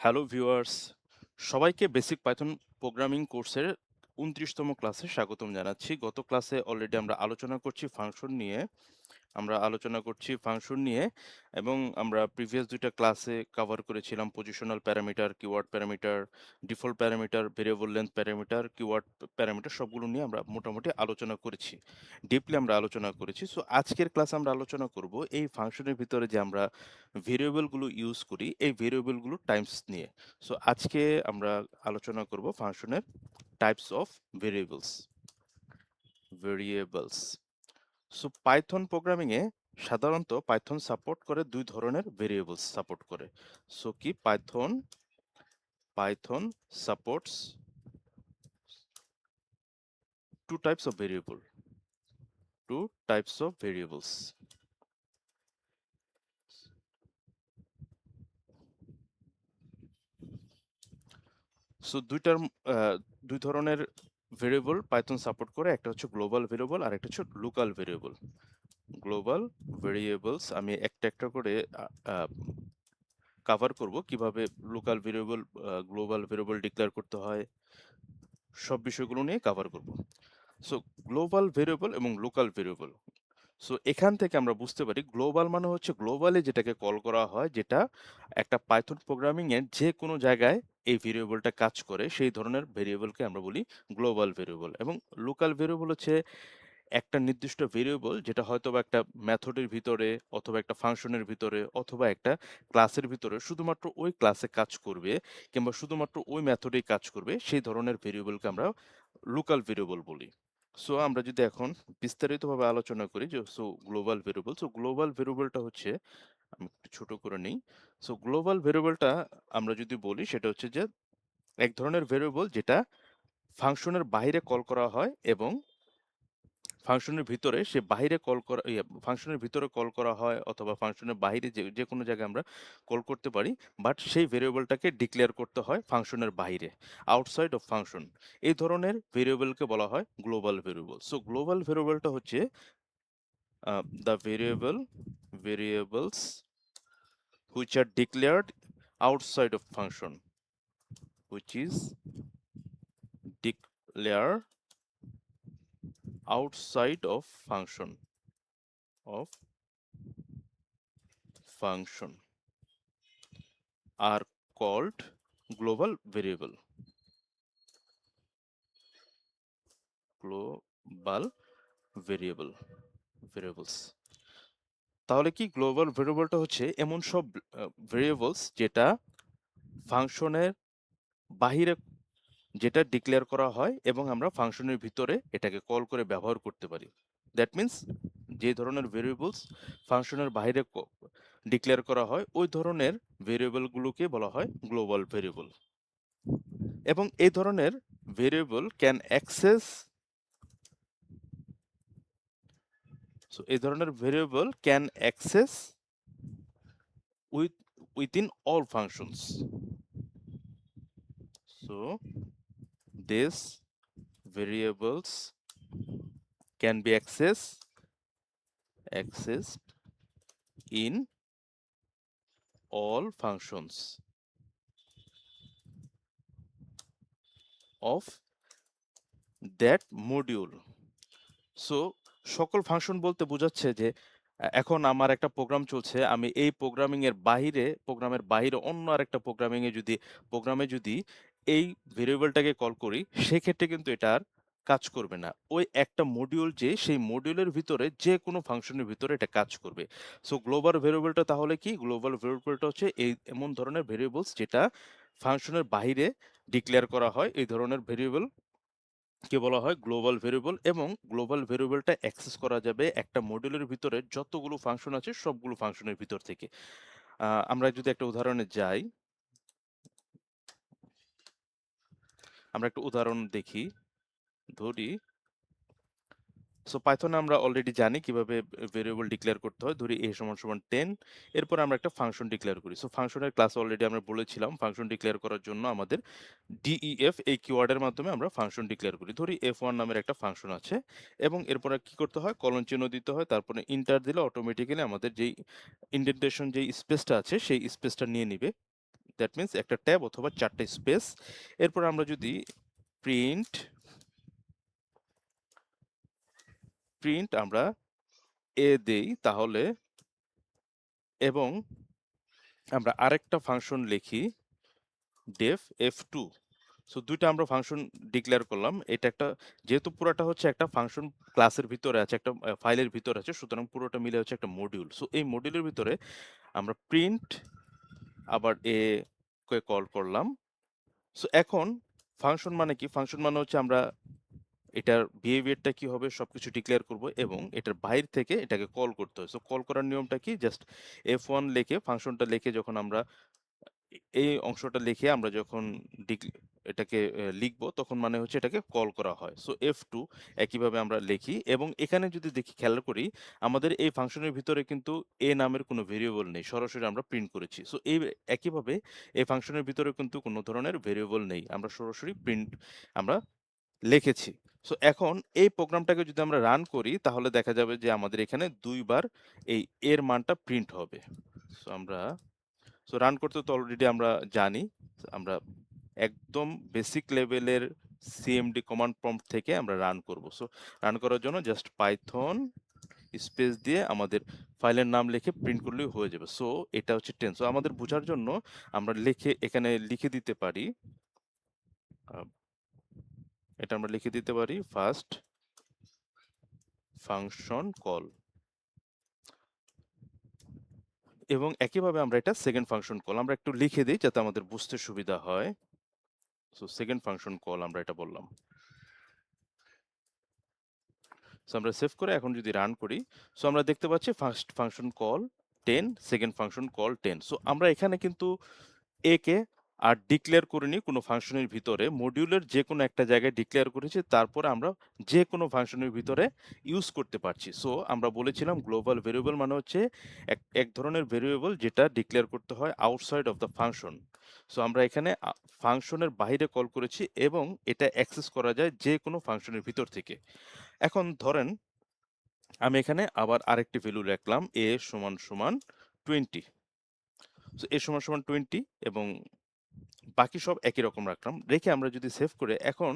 Hello viewers, সবাইকে basic Python programming কোর্সের ২৯তম ক্লাসে স্বাগতম জানাচ্ছি। গত ক্লাসে অলরেডি আমরা আলোচনা করছি ফাংশন নিয়ে এবং আমরা প্রিভিয়াস ২ টা ক্লাসে কভার করেছিলাম positional parameter, keyword parameter, default parameter, variable length parameter, keyword parameter সবগুলো নিয়ে আমরা মোটামুটি আলোচনা করেছি। ডিপলি আমরা আলোচনা করেছি। সো আজকের ক্লাসে আমরা আলোচনা করব এই ফাংশনের ভিতরে যে আমরা ভেরিয়েবল গুলো ইউজ করি, এই ভেরিয়েবল গুলোর টাইপস নিয়ে। সো আজকে আমরা আলোচনা করব ফাংশনের types of variables. Variables so Python programming এ সাধারণত পাইথন সাপোর্ট করে ২ ধরনের ভেরিয়েবলস সাপোর্ট করে। সো কি Python supports 2 types of variable, 2 types of variables. So ২ ধরনের ভেরিয়েবল পাইথন সাপোর্ট করে, একটা হচ্ছে গ্লোবাল ভেরিয়েবল আর একটা হচ্ছে লোকাল ভেরিয়েবল। গ্লোবাল ভেরিয়েবলস আমি একটা করে কভার করব কিভাবে local variable global variable declare করতে হয়, সব বিষয়গুলো নিয়ে কভার করব। সো গ্লোবাল ভেরিয়েবল এবং লোকাল ভেরিয়েবল, সো এখান থেকে আমরা বুঝতে পারি গ্লোবাল মানে হচ্ছে গ্লোবালি যেটাকে কল করা হয়, যেটা একটা পাইথন প্রোগ্রামিং এর যে কোনো জায়গায় এই ভেরিয়েবলটা কাজ করে, সেই ধরনের ভেরিয়েবলকে আমরা বলি গ্লোবাল ভেরিয়েবল। এবং লোকাল ভেরিয়েবল হচ্ছে একটা নির্দিষ্ট ভেরিয়েবল যেটা হয়তোবা একটা মেথডের ভিতরে অথবা একটা ফাংশনের ভিতরে অথবা একটা ক্লাসের ভিতরে শুধুমাত্র ওই ক্লাসে কাজ করবে কিংবা শুধুমাত্র ওই মেথডেই কাজ করবে, সেই ধরনের ভেরিয়েবলকে আমরা লোকাল ভেরিয়েবল বলি। সো আমরা যদি এখন বিস্তারিতভাবে আলোচনা করি যে গ্লোবাল ভেরিয়েবলটা হচ্ছে, আমি একটু ছোট করে নিই। সো গ্লোবাল ভেরিয়েবলটা আমরা যদি বলি সেটা হচ্ছে যে এক ধরনের ভেরিয়েবল যেটা ফাংশনের বাইরে কল করা হয় এবং ফাংশনের ভিতরে সে বাহিরে কল করা ফাংশনের ভিতরে কল করা হয় অথবা ফাংশনের বাইরে যে কোনো জায়গায় আমরা কল করতে পারি, বাট সেই ভেরিয়েবলটাকে ডিক্লেয়ার করতে হয় ফাংশনের বাইরে, আউটসাইড অফ ফাংশন। এই ধরনের ভেরিয়েবলকে বলা হয় গ্লোবাল ভেরিয়েবল। সো গ্লোবাল ভেরিয়েবলটা হচ্ছে the variables which are declared outside of function, which is declare outside of function are called global variable variables। তাহলে কি গ্লোবাল ভেরিয়েবলটা হচ্ছে এমন সব ভেরিয়েবলস যেটা ফাংশনের বাহিরে, যেটা ডিক্লেয়ার করা হয় এবং আমরা ফাংশনের ভিতরে এটাকে কল করে ব্যবহার করতে পারি। দ্যাট মিন্স যে ধরনের ভেরিয়েবলস ফাংশনের বাইরে ডিক্লেয়ার করা হয় ওই ধরনের ভেরিয়েবলগুলোকে বলা হয় গ্লোবাল ভেরিয়েবল। এবং এই ধরনের ভেরিয়েবল ক্যান অ্যাক্সেস এই ধরনের variable can access within all functions. So these variables can be accessed in all functions of that module. So সকল ফাংশন বলতে বোঝাচ্ছে যে এখন আমার একটা প্রোগ্রাম চলছে, আমি এই প্রোগ্রামের বাইরে অন্য আরেকটা প্রোগ্রামে যদি এই ভেরিয়েবলটাকে কল করি, সেক্ষেত্রে কিন্তু এটা আর কাজ করবে না। ওই একটা মডিউল, যে সেই মডিউলের ভিতরে যে কোনো ফাংশনের ভিতরে এটা কাজ করবে। সো গ্লোবাল ভেরিয়েবলটা তাহলে কি? গ্লোবাল ভেরিয়েবলটা হচ্ছে এমন ধরনের ভেরিয়েবলস যেটা ফাংশনের বাইরে ডিক্লেয়ার করা হয়, এই ধরনের ভেরিয়েবল কে বলা হয় গ্লোবাল ভেরিয়েবল। এবং গ্লোবাল ভেরিয়েবলটা অ্যাক্সেস করা যাবে একটা মডিউলের ভিতরে যতগুলো ফাংশন আছে সবগুলো ফাংশনের ভিতর থেকে। আমরা যদি একটা উদাহরণে যাই, আমরা একটা উদাহরণ দেখি, ধরি পাইথনে আমরা অলরেডি জানি কিভাবে ভেরিয়েবল ডিক্লেয়ার করতে হয়। ধরি a = 10, এরপর আমরা একটা ফাংশন ডিক্লেয়ার করি। ফাংশনের ক্লাস অলরেডি আমরা বলেছিলাম, ফাংশন ডিক্লেয়ার করার জন্য আমাদের def এই কিওয়ার্ডের মাধ্যমে আমরা ফাংশন ডিক্লেয়ার করি। ধরি f1 নামের একটা ফাংশন আছে এবং এরপরে কি করতে হয়? কলন চিহ্ন দিতে হয়, তারপরে ইন্টার দিলে অটোমেটিক্যালি আমাদের যেই ইনডেন্টেশন যেই স্পেসটা আছে সেই স্পেসটা নিয়ে নিবে। দ্যাট মিনস একটা ট্যাব অথবা 4টা স্পেস। এরপর আমরা যদি প্রিন্ট আমরা এ দেই তাহলে, এবং আমরা আরেকটা ফাংশন লিখি def f2। সো ২ টা আমরা ফাংশন ডিক্লেয়ার করলাম। এটা একটা, যেহেতু পুরাটা হচ্ছে একটা ফাংশন ক্লাসের ভিতরে আছে, একটা ফাইলের ভিতরে আছে, সুতরাং পুরোটা মিলে হচ্ছে একটা মডিউল। সো এই মডিউলের ভিতরে আমরা প্রিন্ট আবার এ কে কল করলাম। সো এখন ফাংশন মানে কি? ফাংশন মানে হচ্ছে আমরা এটার বিহেভিয়ারটা কি হবে সবকিছু ডিক্লেয়ার করব, এবং এটার বাইরে থেকে এটাকে কল করতে হয়। সো কল করার নিয়মটা কি? জাস্ট f1 লিখে ফাংশনটা লিখে যখন আমরা এই অংশটা লিখে আমরা যখন এটাকে লিখবো তখন মানে হচ্ছে এটাকে কল করা হয়। সো F2 একইভাবে আমরা লিখি, এবং এখানে যদি দেখি খেয়াল করি আমাদের এই ফাংশনের ভিতরে কিন্তু a নামের কোনো ভেরিয়েবল নেই। সরাসরি আমরা প্রিন্ট করেছি। সো এই একইভাবে এই ফাংশনের ভিতরে কিন্তু কোনো ধরনের ভেরিয়েবল নেই। আমরা সরাসরি প্রিন্ট আমরা লিখেছি। সো এখন এই প্রোগ্রামটাকে যদি আমরা রান করি তাহলে দেখা যাবে যে আমাদের এখানে ২ বার এই এর মানটা প্রিন্ট হবে। সো আমরা রান করতে তো অলরেডি আমরা জানি। আমরা একদম বেসিক লেভেলের সিএমডি কমান্ড প্রম্পট থেকে আমরা রান করব। সো রান করার জন্য জাস্ট পাইথন স্পেস দিয়ে আমাদের ফাইলের নাম লিখে প্রিন্ট করলেই হয়ে যাবে। সো এটা হচ্ছে 10। সো আমাদের বোঝার জন্য আমরা এখানে লিখে দিতে পারি, আ এটা আমরা লিখে দিতে পারি ফার্স্ট ফাংশন কল, এবং একইভাবে আমরা এটা সেকেন্ড ফাংশন কল আমরা একটু লিখে দেই যাতে আমাদের বুঝতে সুবিধা হয়। সো সেকেন্ড ফাংশন কল আমরা এটা বললাম। সো আমরা সেভ করে এখন যদি রান করি, সো আমরা দেখতে পাচ্ছি first function call 10, second function call 10। So আমরা এখানে কিন্তু এ কে আর ডিক্লেয়ার করিনি কোনো ফাংশনের ভিতরে, মডিউলের যে কোনো একটা জায়গায় ডিক্লেয়ার করেছি, তারপরে আমরা যে কোনো ফাংশনের ভিতরে ইউজ করতে পারছি। সো আমরা বলেছিলাম গ্লোবাল ভেরিয়েবল মানে হচ্ছে এক ধরনের ভেরিয়েবল যেটা ডিক্লেয়ার করতে হয় outside of the function. So আমরা এখানে ফাংশনের বাইরে কল করেছি, এবং এটা অ্যাক্সেস করা যায় যে কোনো ফাংশনের ভিতর থেকে। এখন ধরেন আমি এখানে আবার আরেকটি ভ্যালু রাখলাম a সমান সমান 20। সো a সমান সমান 20, এবং বাকি সব একই রকম রাখলাম। রেখে আমরা যদি সেভ করে এখন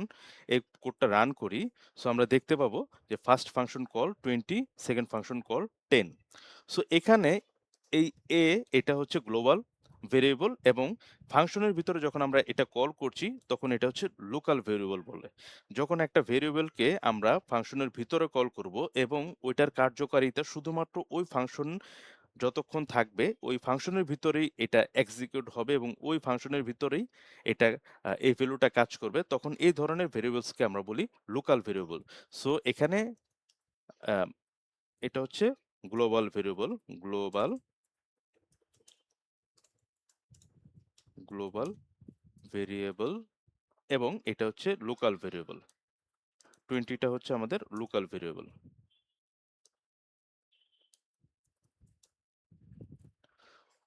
এই কোডটা রান করি, সো আমরা দেখতে পাবো যে first function call 20, second function call 10। So এখানে এই a এটা হচ্ছে গ্লোবাল ভেরিয়েবল, এবং ফাংশনের ভিতরে যখন আমরা এটা কল করছি তখন এটা হচ্ছে লোকাল ভেরিয়েবল বলে। যখন একটা ভেরিয়েবলকে আমরা ফাংশনের ভিতরে কল করব এবং ওইটার কার্যকারিতা শুধুমাত্র ওই ফাংশন যতক্ষণ থাকবে ওই ফাংশনের ভিতরেই এটা এক্সিকিউট হবে, এবং ওই ফাংশনের ভিতরেই এটা এই ভ্যালুটা কাজ করবে, তখন এই ধরনের ভেরিয়েবলসকে আমরা বলি লোকাল ভেরিয়েবল। সো এখানে আহ, এটা হচ্ছে global variable, global global variable, এবং এটা হচ্ছে লোকাল ভেরিয়েবল। 20টা হচ্ছে আমাদের লোকাল ভেরিয়েবল।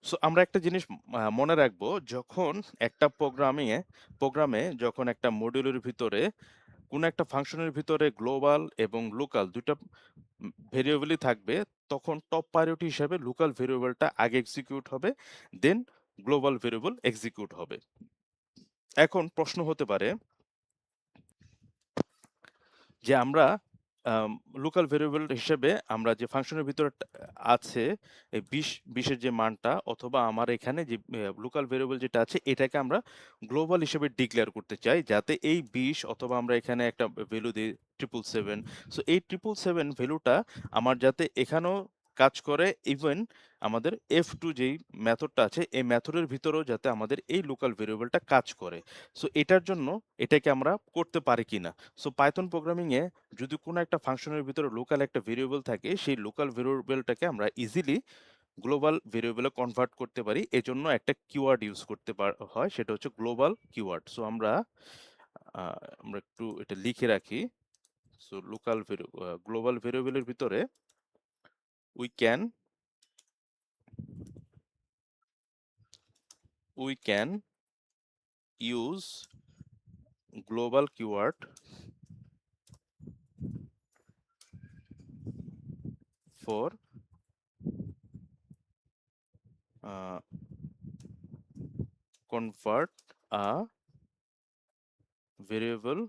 সো আমরা একটা জিনিস মনে রাখবো, যখন একটা প্রোগ্রামে যখন একটা মডিউলের ভিতরে কোনো একটা ফাংশনের ভিতরে গ্লোবাল এবং লোকাল ২ টা ভেরিয়েবলই থাকবে, তখন টপ প্রায়োরিটি হিসাবে লোকাল ভেরিয়েবলটা আগে এক্সিকিউট হবে, দেন গ্লোবাল ভেরিয়েবল এক্সিকিউট হবে। এখন প্রশ্ন হতে পারে যে আমরা লোকাল ভেরিয়েবল হিসেবে আমরা যে ফাংশনের ভিতরে আছে এই ২০ এর যে মানটা, অথবা আমার এখানে যে লোকাল ভেরিয়েবল যেটা আছে এটাকে আমরা গ্লোবাল হিসেবে ডিক্লেয়ার করতে চাই, যাতে এই ২০ অথবা আমরা এখানে একটা ভ্যালু দিই 777। সো এই 777 ভ্যালুটা আমার যাতে এখানেও কাজ করে, ইভেন আমাদের F2 যেই মেথডটা আছে এই মেথডের ভিতরেও যাতে আমাদের এই লোকাল ভেরিয়েবলটা কাজ করে। সো এটার জন্য এটাকে আমরা করতে পারি কিনা। সো পাইথন প্রোগ্রামিং এ যদি কোনো একটা ফাংশনের ভিতরে লোকাল একটা ভেরিয়েবল থাকে, সেই লোকাল ভেরিয়েবলটাকে আমরা ইজিলি গ্লোবাল ভেরিয়েবলে কনভার্ট করতে পারি। এজন্য একটা কিওয়ার্ড ইউজ করতে হয়, সেটা হচ্ছে গ্লোবাল কিওয়ার্ড। সো আমরা একটু এটা লিখে রাখি। সো গ্লোবাল ভেরিয়েবলের ভিতরে we can use global keyword for convert a variable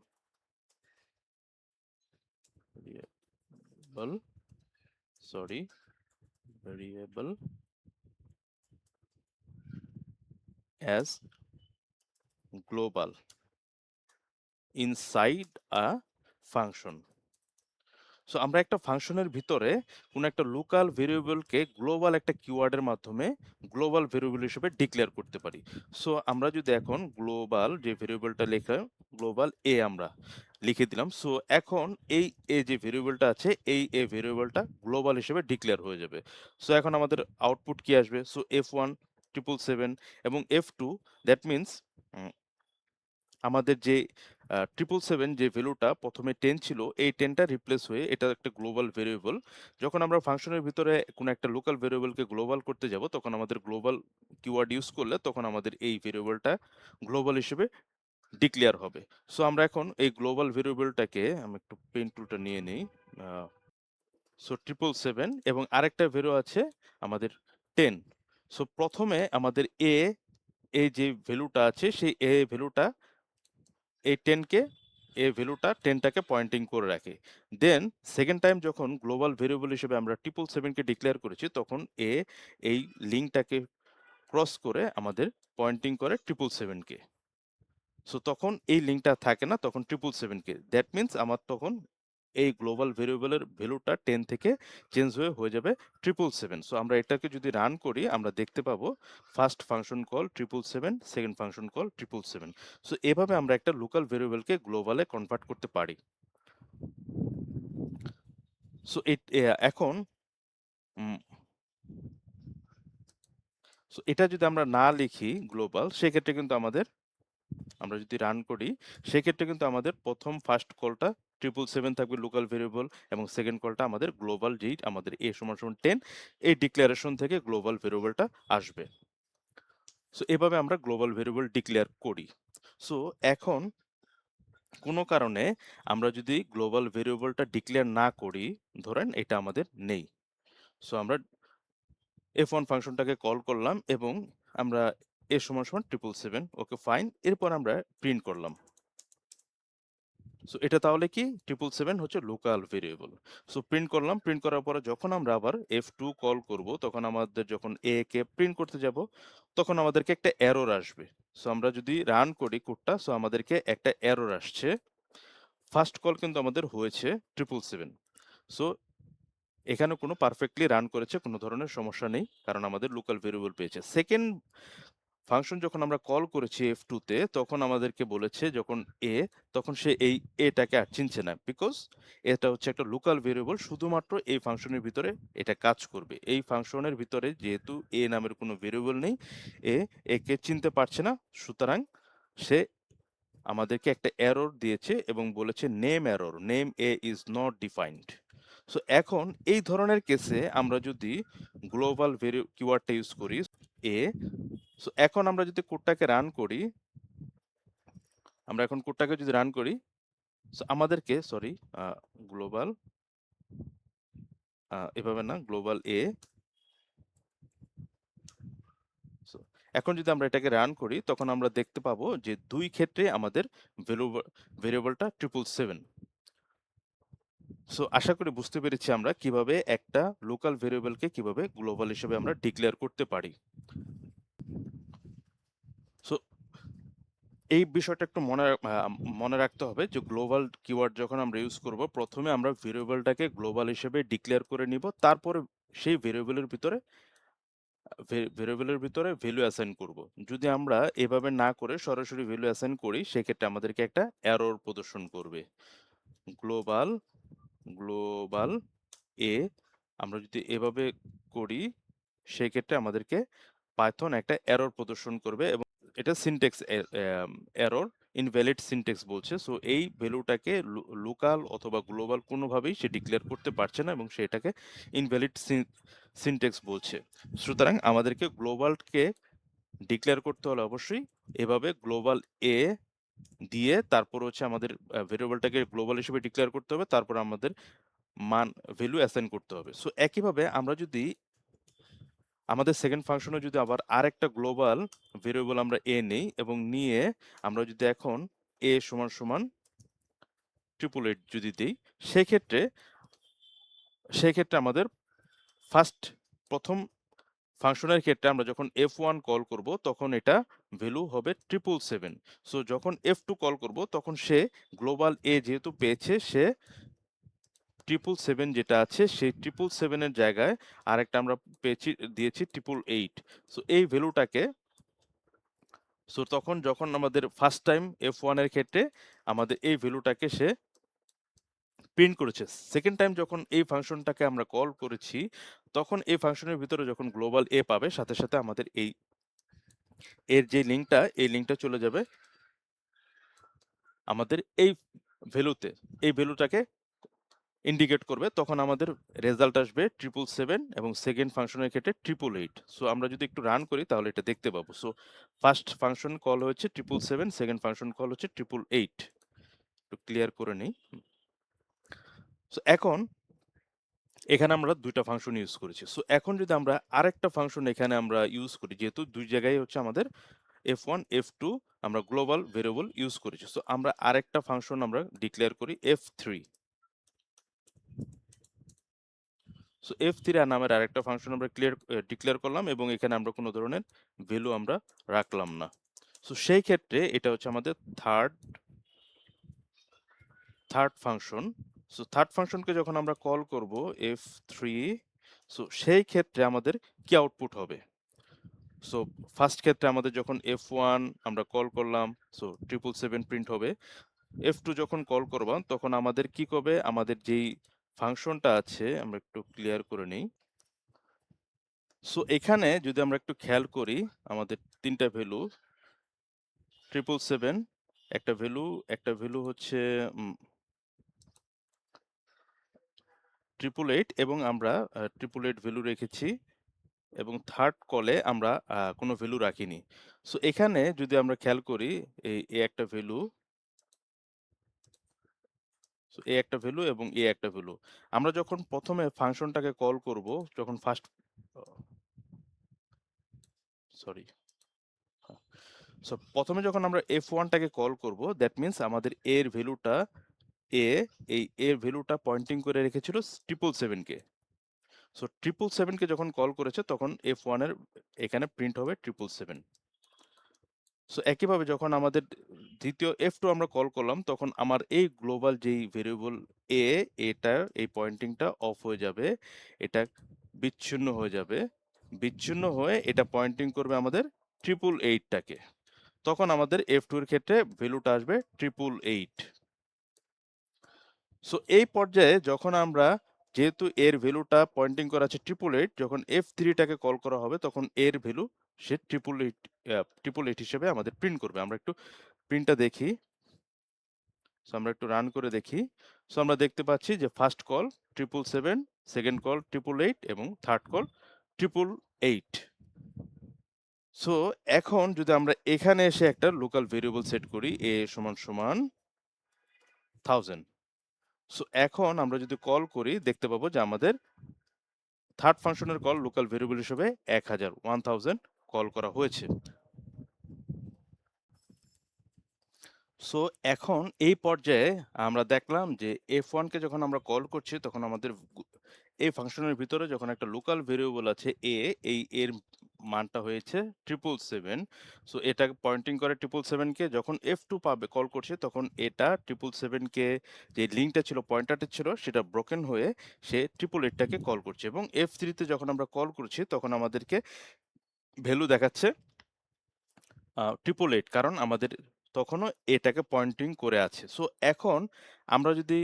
variable sorry variable as global inside a function. So আমরা একটা ফাংশনের ভিতরে কোনো একটা লোকাল ভেরিয়েবলকে গ্লোবাল একটা কিওয়ার্ডের মাধ্যমে গ্লোবাল ভেরিয়েবল হিসেবে ডিক্লেয়ার করতে পারি। সো আমরা যদি এখন গ্লোবাল যে ভেরিয়েবলটা লেখা গ্লোবাল এ আমরা লিখে দিলাম। সো এখন এই এ যে ভেরিয়েবলটা আছে এই এ ভেরিয়েবলটা গ্লোবাল হিসেবে ডিক্লেয়ার হয়ে যাবে। সো এখন আমাদের আউটপুট কি আসবে? সো F1 777 এবং F2 দ্যাট মিনস আমাদের যে 777 যে ভ্যালুটা প্রথমে 10 ছিল এই 10টা রিপ্লেস হয়ে এটা একটা গ্লোবাল ভেরিয়েবল। যখন আমরা ফাংশনের ভিতরে কোনো একটা লোকাল ভেরিয়েবলকে গ্লোবাল করতে যাব তখন আমাদের গ্লোবাল কিওয়ার্ড ইউজ করলে তখন আমাদের এই ভেরিয়েবলটা গ্লোবাল হিসেবে ডিক্লেয়ার হবে। সো আমরা এখন এই গ্লোবাল ভেরিয়েবলটাকে আমি একটু পেন টুলটা নিয়ে নেই। সো 777 এবং আরেকটা ভ্যালু আছে আমাদের 10। সো প্রথমে আমাদের এই যে ভ্যালুটা আছে সেই ভ্যালুটা এই 10 কে এই ভ্যালুটা 10 টাকে পয়েন্টিং করে রাখে। দেন সেকেন্ড টাইম যখন গ্লোবাল ভেরিয়েবল হিসেবে আমরা 777 কে ডিক্লেয়ার করেছি তখন এই লিঙ্কটাকে ক্রস করে আমাদের পয়েন্টিং করে 777 কে। সো তখন এই লিঙ্কটা থাকে না, তখন 777 কে। দ্যাট মিন্স আমার তখন এই গ্লোবাল ভেরিয়েবলের ভ্যালুটা 10 থেকে চেঞ্জ হয়ে যাবে 777। সো আমরা এটাকে যদি রান করি আমরা দেখতে পাবো first function call 777, second function call 777। So এভাবে আমরা একটা লোকাল ভেরিয়েবলকে গ্লোবালে কনভার্ট করতে পারি। সো এখন উম, সো এটা যদি আমরা না লিখি গ্লোবাল সেক্ষেত্রে কিন্তু আমরা যদি রান করি সেক্ষেত্রে কিন্তু আমাদের প্রথম ফার্স্ট কলটা 777 থাকবে লোকাল ভেরিয়েবল এবং সেকেন্ড কলটা আমাদের গ্লোবাল যেই আমাদের a = 10 এই ডিক্লারেশন থেকে গ্লোবাল ভেরিয়েবলটা আসবে। সো এভাবে আমরা গ্লোবাল ভেরিয়েবল ডিক্লেয়ার করি। সো এখন কোনো কারণে আমরা যদি গ্লোবাল ভেরিয়েবলটা ডিক্লেয়ার না করি, ধরেন এটা আমাদের নেই। সো আমরা F1 ফাংশনটাকে কল করলাম এবং আমরা a = 777 ওকে ফাইন, এরপর আমরা প্রিন্ট করলাম। সো এটা তাহলে কি 777 হচ্ছে লোকাল ভেরিয়েবল। সো প্রিন্ট করলাম, প্রিন্ট করার পরে যখন আমরা আবার F2 কল করব তখন আমাদের যখন a কে প্রিন্ট করতে যাব তখন আমাদেরকে একটা এরর আসবে। সো আমরা যদি রান করি কোডটা, সো আমাদেরকে একটা এরর আসছে। ফার্স্ট কল কিন্তু আমাদের হয়েছে 777। সো এখানে কোনো পারফেক্টলি রান করেছে, কোনো ধরনের সমস্যা নেই কারণ আমাদের লোকাল ভেরিয়েবল পেয়েছে। সেকেন্ড ফাংশন যখন আমরা কল করেছি F2 তে তখন আমাদেরকে বলেছে যখন a তখন সে এই এটাকে আর চিনছে না, বিকজ এটা হচ্ছে একটা লোকাল ভেরিয়েবল, শুধুমাত্র এই ফাংশনের ভিতরে এটা কাজ করবে। এই ফাংশনের ভিতরে যেহেতু a নামের কোনো ভেরিয়েবল নেই, একে চিনতে পারছে না, সুতরাং সে আমাদেরকে একটা এরর দিয়েছে এবং বলেছে name error, name a is not defined. So এখন এই ধরনের কেসে আমরা যদি গ্লোবাল কিওয়ার্ডটা ইউজ করি a, সো এখন আমরা যদি কোডটাকে রান করি, আমরা এখন কোডটাকে যদি রান করি, সো আমাদেরকে সরি গ্লোবাল এভাবে না, গ্লোবাল এ। সো এখন যদি আমরা এটাকে রান করি তখন আমরা দেখতে পাবো যে দুই ক্ষেত্রে আমাদের ভেরিয়েবলটা 777। সো আশা করি বুঝতে পেরেছি আমরা কিভাবে একটা লোকাল ভেরিয়েবলকে কিভাবে গ্লোবাল হিসেবে আমরা ডিক্লেয়ার করতে পারি। সো এই বিষয়টা একটু মনে রাখতে হবে যে গ্লোবাল কিওয়ার্ড যখন আমরা ইউজ করব প্রথমে আমরা ভেরিয়েবলটাকে গ্লোবাল হিসেবে ডিক্লেয়ার করে নিব, তারপরে সেই ভেরিয়েবলের ভিতরে ভ্যালু অ্যাসাইন করব। যদি আমরা এভাবে না করে সরাসরি ভ্যালু অ্যাসাইন করি সেক্ষেত্রে আমাদেরকে একটা এরর প্রদর্শন করবে। গ্লোবাল গ্লোবাল এ আমরা যদি এভাবে করি সেক্ষেত্রে আমাদেরকে পাইথন একটা এরর প্রদর্শন করবে এবং এটা সিনট্যাক্স এরর, ইনভ্যালিড সিনট্যাক্স বলছে। সো এই ভ্যালুটাকে লোকাল অথবা গ্লোবাল কোনোভাবেই সে ডিক্লেয়ার করতে পারছে না এবং সেটাকে ইনভ্যালিড সিনট্যাক্স বলছে। সুতরাং আমাদেরকে গ্লোবালকে ডিক্লেয়ার করতে হলে অবশ্যই এভাবে গ্লোবাল এ দিয়ে তারপর হচ্ছে আমাদের ভেরিয়েবলটাকে গ্লোবাল হিসেবে ডিক্লেয়ার করতে হবে, তারপর আমাদের মান ভ্যালু অ্যাসাইন করতে হবে। সো একইভাবে আমরা যদি আমাদের সেকেন্ড ফাংশনে যদি আবার আরেকটা গ্লোবাল ভেরিয়েবল আমরা a নেই এবং নিয়ে আমরা যদি এখন a সমান সমান 888 যদি দেই, সেক্ষেত্রে সেক্ষেত্রে আমাদের প্রথম ফাংশনের ক্ষেত্রে আমরা যখন f1 কল করব তখন এটা ভ্যালু হবে 777। সো যখন f2 কল করব তখন সে গ্লোবাল a যেহেতু পেয়েছে, সে 777 যেটা আছে সেই 777 এর জায়গায় আরেকটা আমরা দিয়েছি 888। সো এই ভ্যালুটাকে, সো তখন যখন আমাদের ফার্স্ট টাইম f1 এর ক্ষেত্রে আমাদের এই ভ্যালুটাকে সে প্রিন্ট করেছে। সেকেন্ড টাইম যখন এই ফাংশনটাকে আমরা কল করেছি, তখন এই ফাংশনের ভিতরে যখন গ্লোবাল a পাবে, সাথে সাথে আমাদের এর যে লিঙ্কটা, এই লিঙ্কটা চলে যাবে আমাদের এই ভ্যালুতে। এই ভ্যালুটাকে ইন্ডিকেট করবে, তখন আমাদের রেজাল্ট আসবে 777 এবং সেকেন্ড ফাংশনের ক্ষেত্রে 888। সো আমরা যদি একটু রান করি তাহলে এটা দেখতে পাবো। সো ফার্স্ট ফাংশন কল হয়েছে 777, সেকেন্ড ফাংশন কল হচ্ছে 888। একটু ক্লিয়ার করে নেই। সো এখন এখানে আমরা দুইটা ফাংশন ইউজ করেছি। সো এখন যদি আমরা আরেকটা ফাংশন এখানে আমরা ইউজ করি, যেহেতু দুই জায়গায় হচ্ছে আমাদের f1 f2 আমরা গ্লোবাল ভেরিয়েবল ইউজ করেছি, সো আমরা আরেকটা ফাংশন আমরা ডিক্লেয়ার করি f3। সো f3 নামের আরেকটা ফাংশন আমরা ডিক্লেয়ার করলাম এবং এখানে আমরা কোনো ধরনের ভ্যালু আমরা রাখলাম না। সো সেই ক্ষেত্রে এটা হচ্ছে আমাদের থার্ড ফাংশন। সো থার্ড ফাংশনকে যখন আমরা কল করব f3, সো সেই ক্ষেত্রে আমাদের কি আউটপুট হবে? সো ফার্স্ট ক্ষেত্রে আমাদের যখন f1 আমরা কল করলাম, সো 777 প্রিন্ট হবে। f2 যখন কল করবা তখন আমাদের কি হবে? আমাদের যেই ফাংশনটা আছে আমরা একটু ক্লিয়ার করে নেই। সো এখানে যদি আমরা একটু খেয়াল করি, আমাদের তিনটা ভ্যালু 777, একটা ভ্যালু হচ্ছে 888 এবং আমরা 888 ভ্যালু রেখেছি এবং থার্ড কলে আমরা কোনো ভ্যালু রাখিনি। সো এখানে যদি আমরা খেয়াল করি, এই একটা ভ্যালু, সো এ একটা ভ্যালু এবং এ একটা ভ্যালু। আমরা যখন প্রথমে ফাংশনটাকে কল করব, যখন ফার্স্ট সরি সো প্রথমে যখন আমরা f1 টাকে কল করব, দ্যাট মিন্স আমাদের এর ভ্যালুটা এ, এই এর ভ্যালুটা পয়েন্টিং করে রেখেছিল 777 কে। সো 777 কে যখন কল করেছে তখন f1 এর এখানে প্রিন্ট হবে 777। সো একইভাবে যখন আমাদের দ্বিতীয় f2 আমরা কল করলাম, তখন আমার এই গ্লোবাল যেই ভেরিয়েবল a, এটার এই পয়েন্টিংটা অফ হয়ে যাবে, এটা বিচ্ছিন্ন হয়ে যাবে। বিচ্ছিন্ন হয়ে এটা পয়েন্টিং করবে আমাদের 888 টাকে। তখন আমাদের f2 এর ক্ষেত্রে ভ্যালুটা আসবে 888। সো এই পর্যায়ে যখন আমরা, যেহেতু এর ভ্যালুটা পয়েন্টিং করা আছে 888, যখন f3 টাকে কল করা হবে তখন এর ভ্যালু সে 888 হিসেবে আমাদের প্রিন্ট করবে। আমরা একটু প্রিন্টটা দেখি। সো আমরা একটু রান করে দেখি। সো আমরা দেখতে পাচ্ছি যে ফার্স্ট কল 777, সেকেন্ড কল 888 এবং থার্ড কল 888। সো এখন যদি আমরা এখানে এসে একটা লোকাল ভেরিয়েবল সেট করি a সমান সমান 1000। সো এখন আমরা যদি কল করি দেখতে পাবো যে আমাদের থার্ড ফাংশনের কল লোকাল ভেরিয়েবল হিসেবে 1000 কল করা হয়েছে। সো এখন এই পর্যায়ে আমরা দেখলাম যে f1 কে যখন আমরা কল করছি তখন আমাদের এই ফাংশনের ভিতরে যখন একটা লোকাল ভেরিয়েবল আছে a, এই এর মানটা হয়েছে 777। সো এটা পয়েন্টিং করে 777 কে, যখন f2 পাবে কল করছে তখন এটা 777 কে যে লিঙ্কটা ছিল, পয়েন্টারটা ছিল, সেটা ব্রোকেন হয়ে সে 888 টাকে কল করছে এবং f3 তে যখন আমরা কল করছি তখন আমাদেরকে ভ্যালু দেখাচ্ছে 888, কারণ আমাদের তখনও এটাকে পয়েন্টিং করে আছে। সো এখন আমরা যদি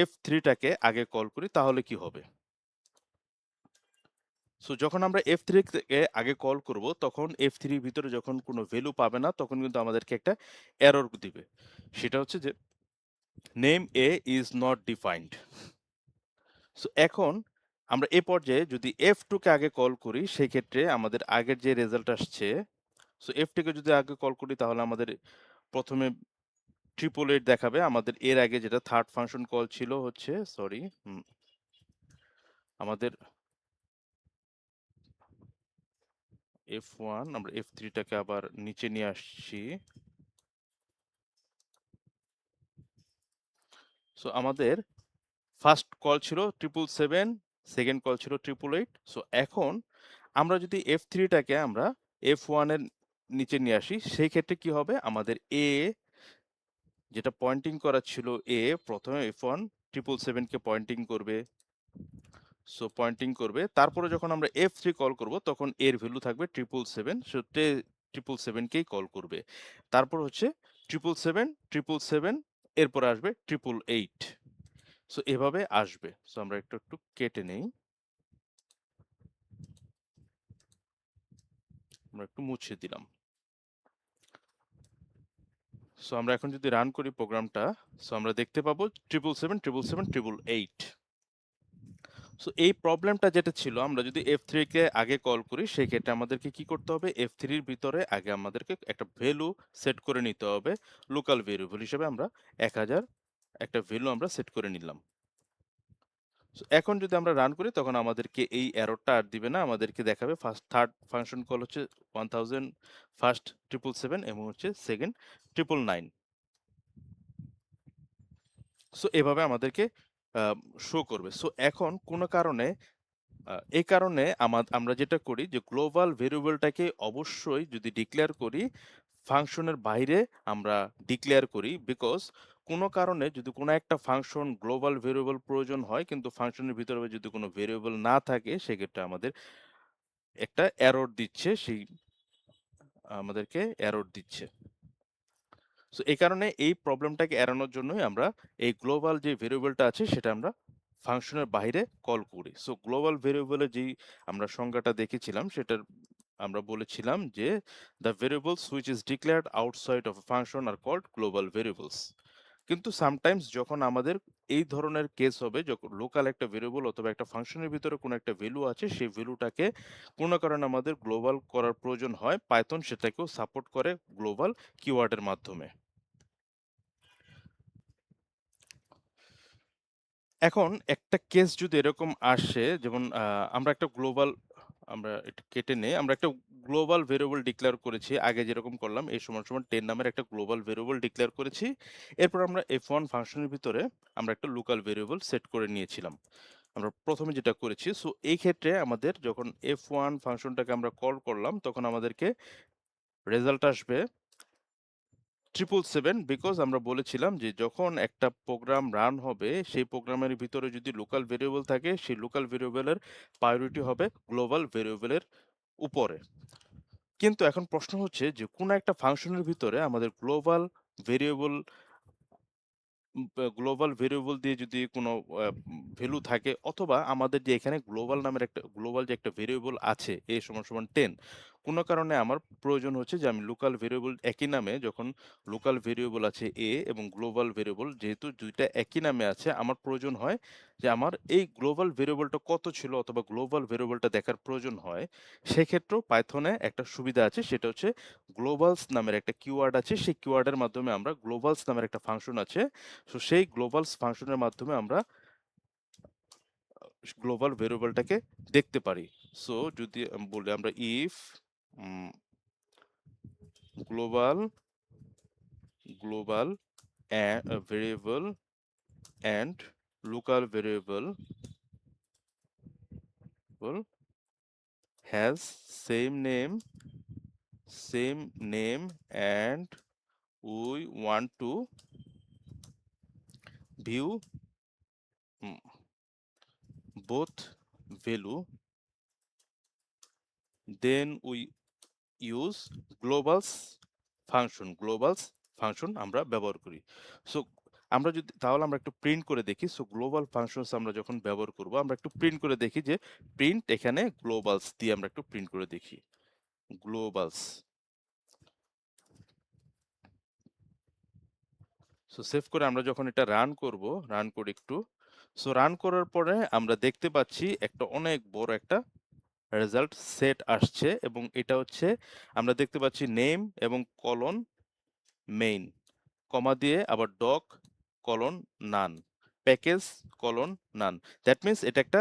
f3 টাকে আগে কল করি তাহলে কি হবে? সো যখন আমরা f3 থেকে আগে কল করব তখন f3 এর ভিতরে যখন কোনো ভ্যালু পাবে না তখন কিন্তু আমাদেরকে একটা এরর দিবে। সেটা হচ্ছে যে name a is not defined। So এখন আমরা এ পর্যায়ে যদি f2 কে আগে কল করি সেই ক্ষেত্রে আমাদের আগের যে রেজাল্ট আসছে, সো f2 কে যদি আগে কল করি তাহলে আমাদের প্রথমে 888 দেখাবে। আমাদের এর আগে যেটা থার্ড ফাংশন কল ছিল হচ্ছে, সরি, আমাদের F1 আমরা F3 টাকে আবার নিচে নিয়ে আসছি। সো আমাদের ফার্স্ট কল ছিল 777, সেকেন্ড কল ছিল 888। সো এখন আমরা যদি F3 টাকে আমরা F1 এর নিচে নিয়ে আসি, সেই ক্ষেত্রে কি হবে? আমাদের A যেটা পয়েন্টিং করা ছিল A, প্রথমে F1 777 কে পয়েন্টিং করবে। সো পয়েন্টিং করবে। তারপরে যখন আমরা F3 কল করব তখন এর ভ্যালু থাকবে 777, সো 777 কেই কল করবে। তারপর হচ্ছে 777, 777, এরপরে আসবে 888। সো এভাবে আসবে। সো আমরা একটু কেটে নেই। আমরা একটু মুছে দিলাম। সো আমরা এখন যদি রান করি প্রোগ্রামটা, সো আমরা দেখতে পাবো 777, 777, 888। সো এই প্রবলেমটা যেটা ছিল, আমরা যদি F3 কে আগে কল করি সেই ক্ষেত্রে আমাদেরকে কি করতে হবে? F3 এর ভিতরে আগে আমাদেরকে একটা ভ্যালু সেট করে নিতে হবে। লোকাল ভেরিয়েবল হিসেবে আমরা 1000 একটা ভ্যালু আমরা সেট করে নিলাম। সো এখন যদি আমরা রান করি তখন আমাদেরকে এই এররটা আর দিবে না। আমাদেরকে দেখাবে ফার্স্ট থার্ড ফাংশন কল হচ্ছে 1000, ফার্স্ট 777 এবং হচ্ছে সেকেন্ড 999। সো এভাবে আমাদেরকে শো করবে। সো এখন কোনো কারণে এই কারণে আমরা যেটা করি যে গ্লোবাল ভেরিয়েবলটাকে অবশ্যই যদি ডিক্লেয়ার করি, ফাংশনের বাইরে আমরা ডিক্লেয়ার করি। বিকজ কোনো কারণে যদি কোনো একটা ফাংশন গ্লোবাল ভেরিয়েবল প্রয়োজন হয় কিন্তু ফাংশনের ভিতরে যদি কোনো ভেরিয়েবল না থাকে, সেক্ষেত্রে আমাদের একটা এরর দিচ্ছে, আমাদেরকে এরর দিচ্ছে। সো এই কারণে এই প্রবলেমটাকে এড়ানোর জন্যই আমরা এই গ্লোবাল যে ভেরিয়েবলটা আছে সেটা আমরা ফাংশনের বাইরে কল করি। সো গ্লোবাল ভেরিয়েবলের যেই আমরা সংজ্ঞাটা দেখেছিলাম সেটার আমরা বলেছিলাম যে the variables which is declared outside of a function are called global variables. কিন্তু সামটাইমস যখন আমাদের এই ধরনের কেস হবে, যখন লোকাল একটা ভেরিয়েবল অথবা একটা ফাংশনের ভিতরে কোনো একটা ভ্যালু আছে, সেই ভ্যালুটাকে কোনো কারণে আমাদের গ্লোবাল করার প্রয়োজন হয়, পাইথন সেটাকেও সাপোর্ট করে গ্লোবাল কিওয়ার্ডের মাধ্যমে। এখন একটা কেস যদি এরকম আসে, যেমন আমরা একটা গ্লোবাল, আমরা এটা কেটে নেই, আমরা একটা গ্লোবাল ভেরিয়েবল ডিক্লেয়ার করেছি আগে যেরকম করলাম, এই সমান সমান 10 নামের একটা গ্লোবাল ভেরিয়েবল ডিক্লেয়ার করেছি। এরপর আমরা F1 ফাংশনের ভিতরে আমরা একটা লোকাল ভেরিয়েবল সেট করে নিয়েছিলাম। আমরা প্রথমে যেটা করেছি, সো এই ক্ষেত্রে আমাদের যখন F1 ফাংশনটাকে আমরা কল করলাম তখন আমাদেরকে রেজাল্ট আসবে 777, বিকজ আমরা বলেছিলাম যে যখন একটা প্রোগ্রাম রান হবে সেই প্রোগ্রামের ভিতরে যদি লোকাল ভেরিয়েবল থাকে, সেই লোকাল ভেরিয়েবলের প্রায়োরিটি হবে গ্লোবাল ভেরিয়েবলের উপরে। কিন্তু এখন প্রশ্ন হচ্ছে যে কোন একটা ফাংশনের ভিতরে আমাদের ভেরিয়েবল গ্লোবাল ভেরিয়েবল দিয়ে যদি কোনো ভ্যালু থাকে, অথবা আমাদের যে এখানে গ্লোবাল নামের একটা গ্লোবাল যে একটা ভেরিয়েবল আছে a সমান সমান 10, কোনো কারণে আমার প্রয়োজন হচ্ছে যে আমি লোকাল ভেরিয়েবল একই নামে, যখন লোকাল ভেরিয়েবল আছে a এবং গ্লোবাল ভেরিয়েবল যেহেতু দুইটা একই নামে আছে, আমার প্রয়োজন হয় যে আমার এই গ্লোবাল ভেরিয়েবলটা কত ছিল অথবা গ্লোবাল ভেরিয়েবলটা দেখার প্রয়োজন হয়। সেক্ষেত্রেও পাইথনে একটা সুবিধা আছে, সেটা হচ্ছে গ্লোবালস নামের একটা কিওয়ার্ড আছে। সেই কিওয়ার্ডের মাধ্যমে আমরা গ্লোবালস নামের একটা ফাংশন আছে, সো সেই গ্লোবালস ফাংশনের মাধ্যমে আমরা গ্লোবাল ভেরিয়েবলটাকে দেখতে পারি। সো যদি বলি আমরা if global global variable and local variable has same name and we want to view both value, then we use globals globals function আমরা ব্যবহার করি। সো আমরা যদি তাহলে আমরা একটু প্রিন্ট করে দেখি। সো গ্লোবাল ফাংশনস আমরা যখন ব্যবহার করব, আমরা একটু প্রিন্ট করে দেখি যে প্রিন্ট এখানে গ্লোবালস দিয়ে আমরা একটু প্রিন্ট করে দেখি। গ্লোবালস। সো সেভ করে আমরা যখন এটা রান করব, রান করি একটু। সো রান করার পরে আমরা দেখতে পাচ্ছি একটা অনেক বড় একটা রেজাল্ট সেট আসছে, এবং এটা হচ্ছে আমরা দেখতে পাচ্ছি নেম এবং কলন মেইন, কমা দিয়ে আবার doc colon none, package colon none. That means এটা একটা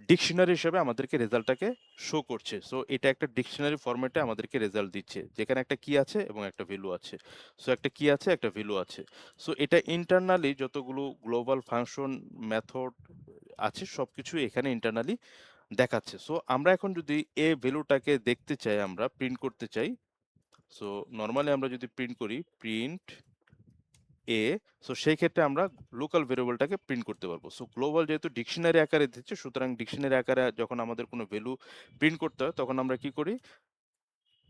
ডিকশনারি হিসেবে আমাদেরকে রেজাল্টটাকে শো করছে। সো এটা একটা ডিকশনারি ফরম্যাটে আমাদেরকে রেজাল্ট দিচ্ছে। যেখানে একটা কি আছে এবং একটা ভ্যালু আছে। সো একটা কি আছে, একটা ভ্যালু আছে। সো এটা ইন্টারনালি যতগুলো গ্লোবাল ফাংশন, মেথড আছে সবকিছু এখানে ইন্টারনালি দেখাচ্ছে। সো আমরা এখন যদি ভ্যালুটাকে দেখতে চাই, আমরা প্রিন্ট করতে চাই। সো নরমালি আমরা যদি প্রিন্ট করি প্রিন্ট এ, সো সেই ক্ষেত্রে আমরা লোকাল ভেরিয়েবলটাকে প্রিন্ট করতে পারবো। সো গ্লোবাল যেহেতু ডিকশনারি আকারে দিচ্ছে, সুতরাং ডিকশনারি আকারে যখন আমাদের কোনো ভ্যালু প্রিন্ট করতে হয় তখন আমরা কি করি,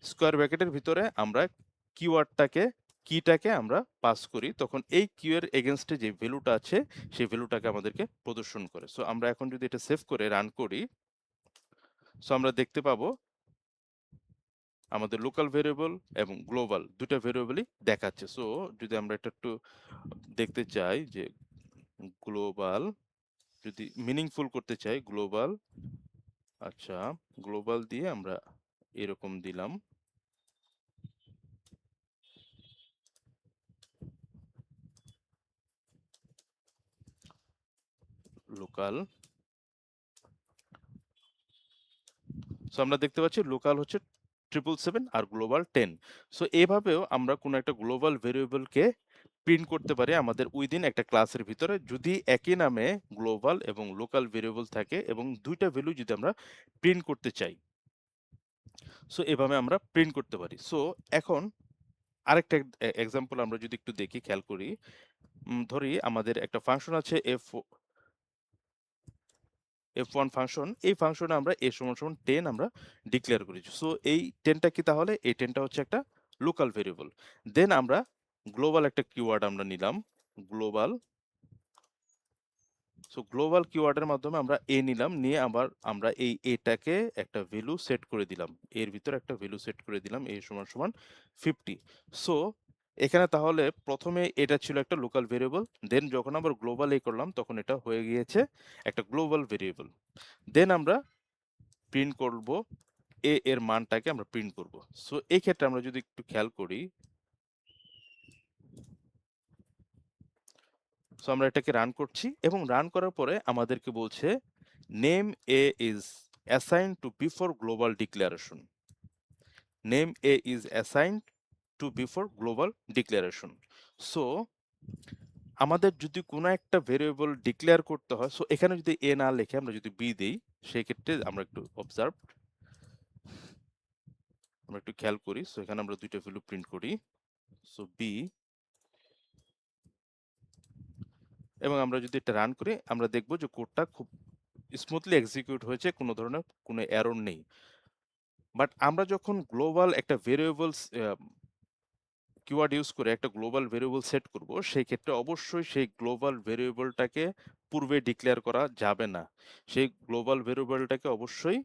স্কোয়ার ব্র্যাকেটের ভিতরে আমরা কিওয়ার্ডটাকে কিটাকে আমরা পাস করি, তখন এই কিউ এর এগেনস্টে যে ভ্যালুটা আছে সেই ভ্যালুটাকে আমাদেরকে প্রদর্শন করে। সো আমরা এখন যদি এটা সেভ করে রান করি, সো আমরা দেখতে পাবো আমাদের লোকাল ভেরিয়েবল এবং গ্লোবাল দুটা ভেরিয়েবলই দেখাচ্ছে। সো যদি আমরা এটা একটু দেখতে চাই যে গ্লোবাল, যদি মিনিংফুল করতে চাই গ্লোবাল, আচ্ছা গ্লোবাল দিয়ে আমরা এরকম দিলাম লোকাল। সো আমরা দেখতে পাচ্ছি লোকাল হচ্ছে 777 আর গ্লোবাল 10। সো এভাবেও আমরা কোনো একটা গ্লোবাল ভেরিয়েবলকে প্রিন্ট করতে পারি আমাদের উইদিন একটা ক্লাসের ভিতরে, যদি একই নামে গ্লোবাল এবং লোকাল ভেরিয়েবল থাকে এবং দুইটা ভ্যালু যদি আমরা প্রিন্ট করতে চাই। সো এভাবে আমরা প্রিন্ট করতে পারি। সো এখন আরেকটা এক্সাম্পল আমরা যদি একটু দেখি, খেয়াল করি। ধরি আমাদের একটা ফাংশন আছে f1 ফাংশন। এই ফাংশনে আমরা a = 10 আমরা ডিক্লেয়ার করেছি। সো এই 10টা কি, তাহলে এই 10টা হচ্ছে একটা লোকাল ভেরিয়েবল। দেন আমরা গ্লোবাল একটা কিওয়ার্ড আমরা নিলাম, গ্লোবাল। সো গ্লোবাল কিওয়ার্ডের মাধ্যমে আমরা নিলাম, নিয়ে আবার আমরা এই এটাকে একটা ভ্যালু সেট করে দিলাম, এর ভিতরে একটা ভ্যালু সেট করে দিলাম = 50। সো এখানে তাহলে প্রথমে এটা ছিল একটা লোকাল ভেরিয়েবল, দেন যখন আবার গ্লোবাল করলাম তখন এটা হয়ে গিয়েছে একটা গ্লোবাল ভেরিয়েবল। দেন আমরা প্রিন্ট করব এর মানটাকে আমরা প্রিন্ট করব। সো এই ক্ষেত্রে আমরা যদি একটু খেয়াল করি, সো আমরা এটাকে রান করছি এবং রান করার পরে আমাদেরকে বলছে name is assigned to before global declaration. Name is assigned to before global declaration. So আমাদের যদি কোনো একটা ভেরিয়েবল ডিক্লেয়ার করতে হয়, সো এখানে যদি না লিখে আমরা যদি বি দেই, সেই ক্ষেত্রে আমরা একটু অবজার্ভ, আমরা একটু খেয়াল করি। সো এখানে আমরা দুইটা ভ্যালু প্রিন্ট করি, সো বি, এবং আমরা যদি এটা রান করি আমরা দেখব যে কোডটা খুব স্মুথলি এক্সিকিউট হয়েছে, কোনো ধরনের কোনো এরর নেই। বাট আমরা যখন গ্লোবাল একটা ভেরিয়েবলস কিওয়ার্ড ইউজ করে একটা গ্লোবাল ভেরিয়েবল সেট করব, সেই ক্ষেত্রে অবশ্যই সেই গ্লোবাল ভেরিয়েবলটাকে পূর্বে ডিক্লেয়ার করা যাবে না। সেই গ্লোবাল ভেরিয়েবলটাকে অবশ্যই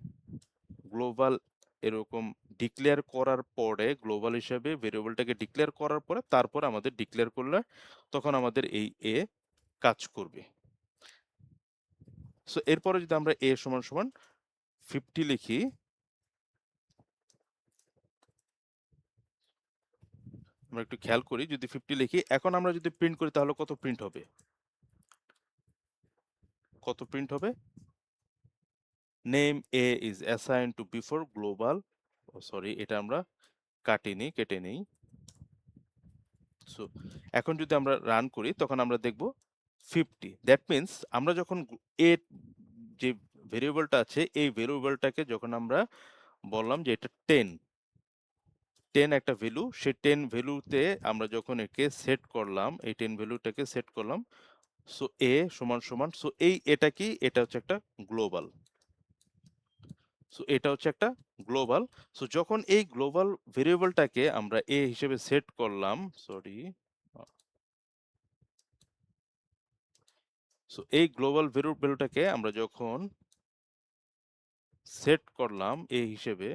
গ্লোবাল এরকম ডিক্লেয়ার করার পরে, গ্লোবাল হিসাবে ভেরিয়েবলটাকে ডিক্লেয়ার করার পরে তারপর আমাদের ডিক্লেয়ার করলে তখন আমাদের এই কাজ করবে। সো এরপরে যদি আমরা = 50 লিখি, আমরা একটু খেয়াল করি, যদি 50 লিখি এখন আমরা যদি প্রিন্ট করি তাহলে কত প্রিন্ট হবে, কত প্রিন্ট হবে? Name is assigned to before global, oh sorry এটা আমরা কাটিনি, কেটে নেই। সো এখন যদি আমরা রান করি তখন আমরা দেখব 50। দ্যাট মিন্স আমরা যখন এ যে ভেরিয়েবলটা আছে এই ভেরিয়েবলটাকে যখন আমরা বললাম যে এটা 10 একটা ভ্যালু, সেই 10 ভ্যালুতে আমরা যখন একে সেট করলাম, এই 10 ভ্যালুটাকে সেট করলাম, সো সো এটা কি, এটা হচ্ছে একটা গ্লোবাল। সো এটা হচ্ছে একটা গ্লোবাল। সো যখন এই গ্লোবাল ভেরিয়েবলটাকে আমরা হিসেবে সেট করলাম, সরি, সো এই গ্লোবাল ভেরিয়েবলটাকে আমরা যখন সেট করলাম হিসেবে,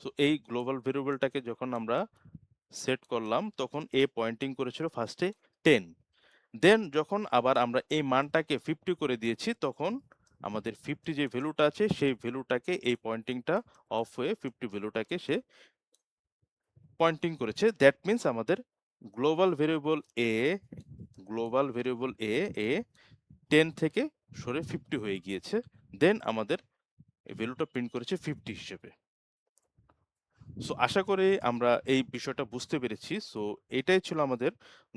সো এই গ্লোবাল ভেরিয়েবলটাকে যখন আমরা সেট করলাম তখন পয়েন্টিং করেছিল ফার্স্টে 10। দেন যখন আবার আমরা এই মানটাকে 50 করে দিয়েছি তখন আমাদের 50 যে ভ্যালুটা আছে সেই ভ্যালুটাকে এই পয়েন্টিংটা অফ হয়ে 50 ভ্যালুটাকে সে পয়েন্টিং করেছে। দ্যাট মিন্স আমাদের গ্লোবাল ভেরিয়েবল এ এ 10 থেকে সরে 50 হয়ে গিয়েছে। দেন আমাদের এই ভ্যালুটা প্রিন্ট করেছে 50 হিসেবে। সো আশা করি আমরা এই বিষয়টা বুঝতে পেরেছি। সো এটাই ছিল আমাদের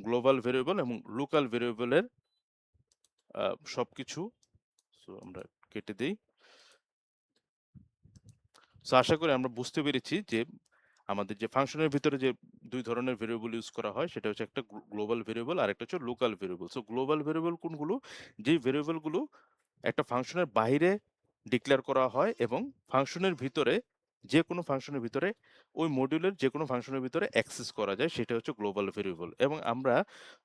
গ্লোবাল ভেরিয়েবল এবং লোকাল ভেরিয়েবলের সবকিছু। সো আমরা কেটে দেই। সো আশা করি আমরা বুঝতে পেরেছি যে আমাদের যে ফাংশনের ভিতরে যে ২ ধরনের ভেরিয়েবল ইউজ করা হয় সেটা হচ্ছে একটা গ্লোবাল ভেরিয়েবল আর একটা হচ্ছে local variable. So global variable কোনগুলো? যেই ভেরিয়েবল গুলো একটা ফাংশনের বাইরে ডিক্লেয়ার করা হয় এবং ফাংশনের ভিতরে যেকোনো ফাংশনের ভিতরে ওই মডিউলের যেকোনো ফাংশনের ভিতরে অ্যাক্সেস করা যায় সেটা হচ্ছে গ্লোবাল ভেরিয়েবল। এবং আমরা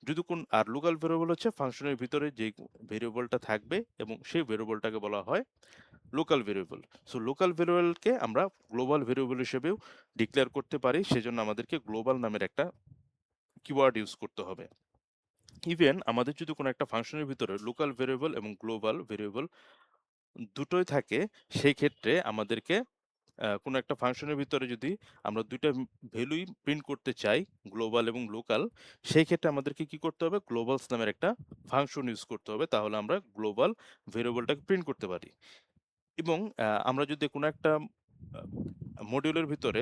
যদি আর লোকাল ভেরিয়েবল হচ্ছে ফাংশনের ভিতরে যে ভেরিয়েবলটা থাকবে এবং সেই ভেরিয়েবলটাকে বলা হয় লোকাল ভেরিয়েবল। সো লোকাল ভেরিয়েবলকে আমরা গ্লোবাল ভেরিয়েবল হিসেবেও ডিক্লেয়ার করতে পারি। সেজন্য আমাদেরকে গ্লোবাল নামের একটা কিওয়ার্ড ইউজ করতে হবে। ইভেন আমাদের যদি কোনো একটা ফাংশনের ভিতরে লোকাল ভেরিয়েবল এবং গ্লোবাল ভেরিয়েবল দুটোই থাকে, সেই ক্ষেত্রে আমাদেরকে কোনো একটা ফাংশনের ভিতরে যদি আমরা ২ টা ভ্যালুই প্রিন্ট করতে চাই, গ্লোবাল এবং লোকাল, সেই ক্ষেত্রে আমাদেরকে কি করতে হবে? গ্লোবালস নামের একটা ফাংশন ইউজ করতে হবে। তাহলে আমরা গ্লোবাল ভেরিয়েবলটাকে প্রিন্ট করতে পারি। এবং আমরা যদি কোনো একটা মডিউলের ভিতরে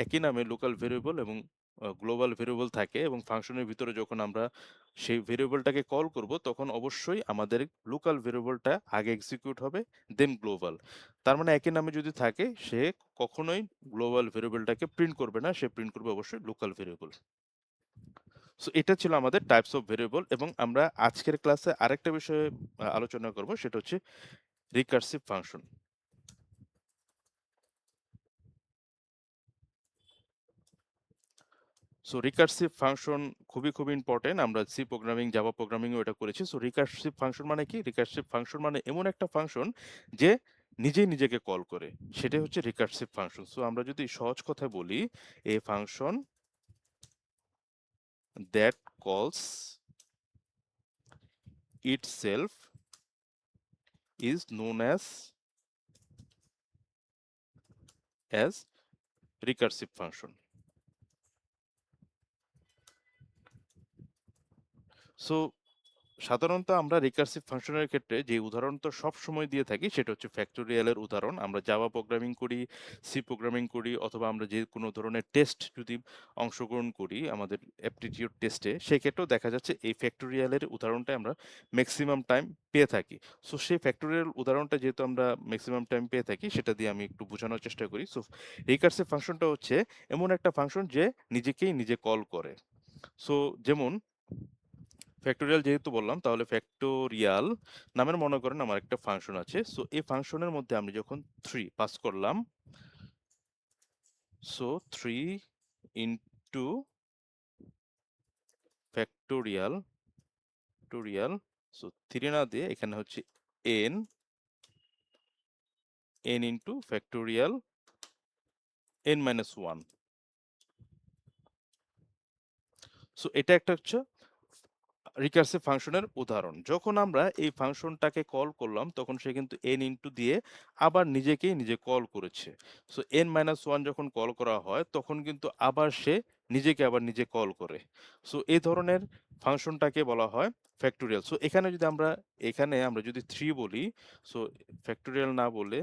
একই নামে লোকাল ভেরিয়েবল এবং গ্লোবাল ভেরিয়েবল থাকে এবং ফাংশনের ভিতরে যখন আমরা সেই ভেরিয়েবলটাকে কল করব তখন অবশ্যই আমাদের লোকাল ভেরিয়েবলটা আগে এক্সিকিউট হবে, দেন গ্লোবাল। তার মানে একই নামে যদি থাকে সে কখনোই গ্লোবাল ভেরিয়েবলটাকে প্রিন্ট করবে না, সে প্রিন্ট করবে অবশ্যই লোকাল ভেরিয়েবল। সো এটা ছিল আমাদের টাইপস অফ ভেরিয়েবল এবং আমরা আজকের ক্লাসে আরেকটা বিষয়ে আলোচনা করব, সেটা হচ্ছে recursive function. So recursive function খুবই ইম্পর্টেন্ট। আমরা সি প্রোগ্রামিং, জাভা প্রোগ্রামিং ও এটা করেছি। সো রিকার্সিভ ফাংশন মানে কি? রিকার্সিভ ফাংশন মানে এমন একটা ফাংশন যে নিজেই নিজেকে কল করে। সেটাই হচ্ছে রিকার্সিভ ফাংশন। সো আমরা যদি সহজ কথায় বলি, এ ফাংশন দ্যাট কলস itself is known as recursive function. So সাধারণত আমরা রিকার্সিভ ফাংশনের ক্ষেত্রে যে উদাহরণটা সবসময় দিয়ে থাকি সেটা হচ্ছে ফ্যাক্টোরিয়ালের উদাহরণ। আমরা জাভা প্রোগ্রামিং করি, সি প্রোগ্রামিং করি অথবা আমরা যে কোনো ধরনের টেস্ট যদি অংশগ্রহণ করি আমাদের অ্যাপটিটিউড টেস্টে, সেক্ষেত্রেও দেখা যাচ্ছে এই ফ্যাক্টোরিয়ালের উদাহরণটাই আমরা ম্যাক্সিমাম টাইম পেয়ে থাকি। সো সেই ফ্যাক্টোরিয়াল উদাহরণটা যেহেতু আমরা ম্যাক্সিমাম টাইম পেয়ে থাকি সেটা দিয়ে আমি একটু বোঝানোর চেষ্টা করি। সো রিকার্সিভ ফাংশনটা হচ্ছে এমন একটা ফাংশন যে নিজেকেই নিজে কল করে। সো যেমন ফ্যাক্টোরিয়াল যেহেতু বললাম তাহলে ফ্যাক্টোরিয়াল নামের মনে করেন আমার একটা ফাংশন আছে। সো এই ফাংশনের মধ্যে আমি যখন 3 পাস করলাম, সো 3 ইনটু ফ্যাক্টোরিয়াল টোরিয়াল, সো 3 না দিয়ে এখানে হচ্ছে n into factorial n minus 1। So এটা একটা হচ্ছে রিকার্সিভ ফাংশনের উদাহরণ। যখন আমরা এই ফাংশনটাকে কল করলাম তখন সে কিন্তু n ইনটু দিয়ে আবার নিজেকেই নিজে কল করেছে। সো n-1 যখন কল করা হয় তখন কিন্তু আবার সে নিজেকে আবার নিজে কল করে। সো এই ধরনের ফাংশনটাকে বলা হয় ফ্যাক্টোরিয়াল। সো এখানে আমরা যদি 3 বলি, সো ফ্যাক্টোরিয়াল না বলে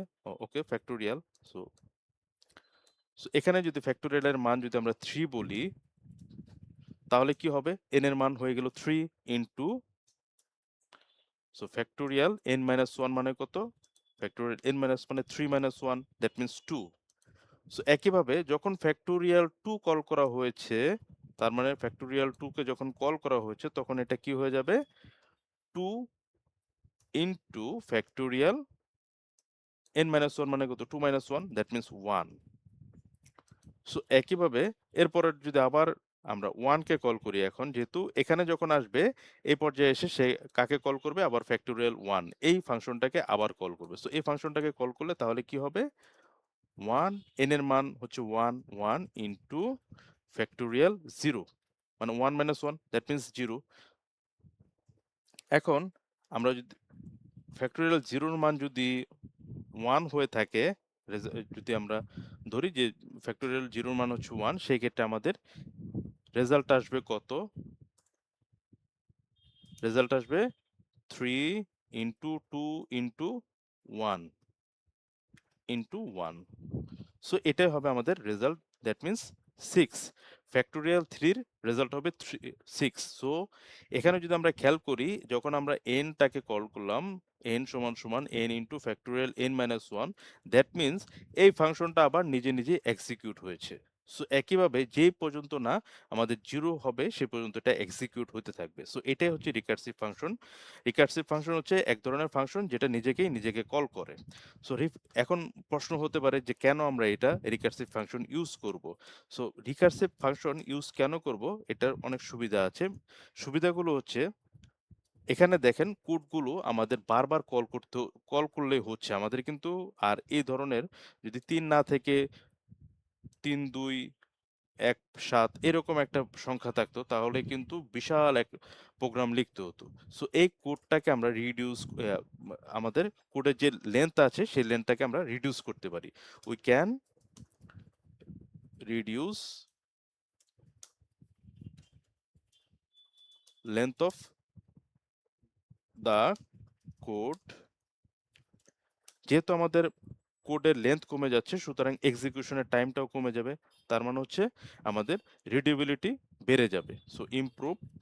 ওকে ফ্যাক্টোরিয়াল। সো এখানে যদি ফ্যাক্টোরিয়ালের মান যদি আমরা 3 বলি তাহলে কি হবে? n এর মান হয়ে গেল 3 ইনটু, সো ফ্যাক্টোরিয়াল n-1 মানে কত? ফ্যাক্টোরিয়াল n মাইনাস মানে 3 মাইনাস 1, দ্যাট মিনস 2। সো একইভাবে যখন ফ্যাক্টোরিয়াল 2 কল করা হয়েছে, তার মানে ফ্যাক্টোরিয়াল 2 কে যখন কল করা হয়েছে তখন এটা কি হয়ে যাবে? 2 ইনটু ফ্যাক্টোরিয়াল n-1 মানে কত? 2 মাইনাস 1, দ্যাট মিনস 1। সো একইভাবে এরপরে যদি আবার আমরা 1 কে কল করি, এখন যেহেতু এখানে যখন আসবে এই পর্যায়ে এসে সে কাকে কল করবে? আবার ফ্যাক্টোরিয়াল 1 এই ফাংশনটাকে আবার কল করবে। সো এই ফাংশনটাকে কল করলে তাহলে কি হবে? 1 n এর মান হচ্ছে 1 1 ইনটু ফ্যাক্টোরিয়াল 0 মানে 1 মাইনাস 1, দ্যাট মিনস 0। এখন আমরা যদি ফ্যাক্টোরিয়াল 0 এর মান যদি 1 হয়ে থাকে, যদি আমরা ধরি যে ফ্যাক্টোরিয়াল 0 এর মান হচ্ছে 1, সেই ক্ষেত্রে আমাদের রেজাল্ট আসবে কত? রেজাল্ট আসবে 3 ইন্টু 2 ইন্টু 1 ইন্টু 1। সো এটাই হবে আমাদের রেজাল্ট, দ্যাট মিনস 6। ফ্যাক্টোরিয়াল 3 এর রেজাল্ট হবে 6। সো এখানে যদি আমরা খেয়াল করি, যখন আমরা n টাকে কল করলাম, n সমান সমান n into factorial n minus 1, that means এই ফাংশনটা আবার নিজে নিজে এক্সিকিউট হয়েছে। সো একইভাবে যেই পর্যন্ত না আমাদের 0 হবে সে পর্যন্ত এটা এক্সিকিউট হতে থাকবে। সো এটাই হচ্ছে রিকার্সিভ ফাংশন। রিকার্সিভ ফাংশন হচ্ছে এক ধরনের ফাংশন যেটা নিজেকেই নিজেকে কল করে। সো এখন প্রশ্ন হতে পারে যে কেন আমরা এটা রিকার্সিভ ফাংশন ইউজ করব? সো রিকার্সিভ ফাংশন ইউজ কেন করব? এটার অনেক সুবিধা আছে। সুবিধাগুলো হচ্ছে, এখানে দেখেন কোডগুলো আমাদের বারবার কল করলেই হচ্ছে। আমাদের কিন্তু আর এই ধরনের যদি ৩ না থেকে ৩, ২, ১, ৭ এরকম একটা সংখ্যা থাকতো, তাহলে কিন্তু বিশাল এক প্রোগ্রাম লিখতে হতো। সো এই কোডটাকে আমরা আমাদের কোডের যে লেন্থ আছে সেই লেন্থটাকে আমরা রিডিউস করতে পারি। We can reduce length of the code. যেহেতু আমাদের কোডের লেন্থ কমে যাচ্ছে, সুতরাং এক্সিকিউশনের টাইমটাও কমে যাবে। তার মানে হচ্ছে আমাদের রিডেবিলিটি বেড়ে যাবে। So improved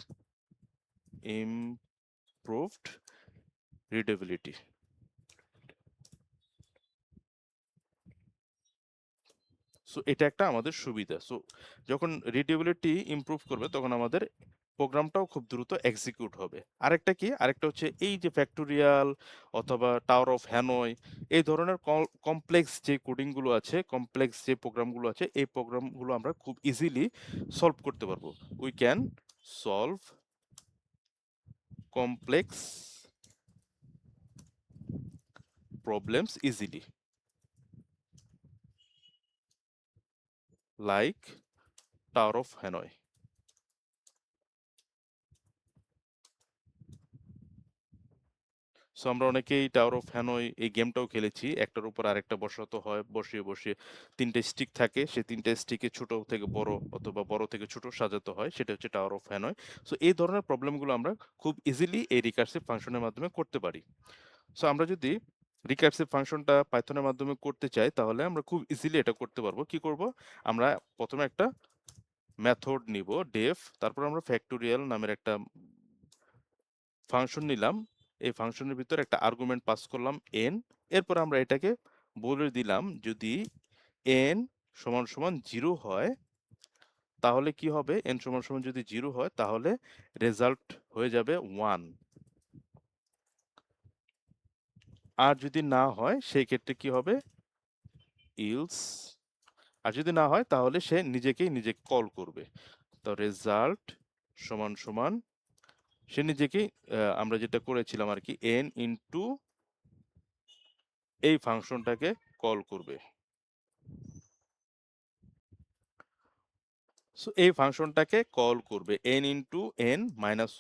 readability. সো এটা একটা আমাদের সুবিধা। সো যখন রিডেবিলিটি ইমপ্রুভ করবে তখন আমাদের প্রোগ্রামটাও খুব দ্রুত এক্সিকিউট হবে। আরেকটা কি? আরেকটা হচ্ছে এই যে ফ্যাক্টোরিয়াল অথবা টাওয়ার অফ হ্যানয়, এই ধরনের কমপ্লেক্স যে কোডিং গুলো আছে, কমপ্লেক্স যে প্রোগ্রামগুলো আছে, এই প্রোগ্রামগুলো আমরা খুব ইজিলি সলভ করতে পারবো। We can solve complex problems easily, like tower of Hanoi. So আমরা অনেকেই টাওয়ার অফ হ্যানয় এই গেমটাও খেলেছি। একটার উপর আরেকটা বসাতে হয়। বসিয়ে, বসিয়ে ৩ টে স্টিক থাকে। সেই ৩ টে স্টিকে ছোট থেকে বড় অথবা বড় থেকে ছোট সাজাতে হয়। সেটা হচ্ছে টাওয়ার অফ হ্যানয়। সো এই ধরনের প্রবলেমগুলো আমরা খুব ইজিলি এই রিকার্সিভ ফাংশনের মাধ্যমে করতে পারি। সো আমরা যদি রিকার্সিভ ফাংশনটা পাইথনের মাধ্যমে করতে চাই, তাহলে আমরা খুব ইজিলি এটা করতে পারবো। কি করব? আমরা ১ম এ একটা মেথড নিব ডেফ, তারপর আমরা ফ্যাক্টোরিয়াল নামের একটা ফাংশন নিলাম। এই ফাংশনের ভিতরে একটা আর্গুমেন্ট পাস করলাম n। এরপর আমরা এটাকে বলে দিলাম যদি n সমান সমান 0 হয়, তাহলে কি হবে? n সমান সমান যদি 0 হয় তাহলে রেজাল্ট হয়ে যাবে 1। আর যদি না হয় সেই ক্ষেত্রে কি হবে? ইলস। আর যদি না হয় তাহলে সে নিজেকেই নিজে কল করবে। তো রেজাল্ট সমান সমান সে নিজেকেই আমরা যেটা করেছিলাম আরকি n ইনটু এই ফাংশনটাকে কল করবে। সো এই ফাংশনটাকে কল করবে n into n minus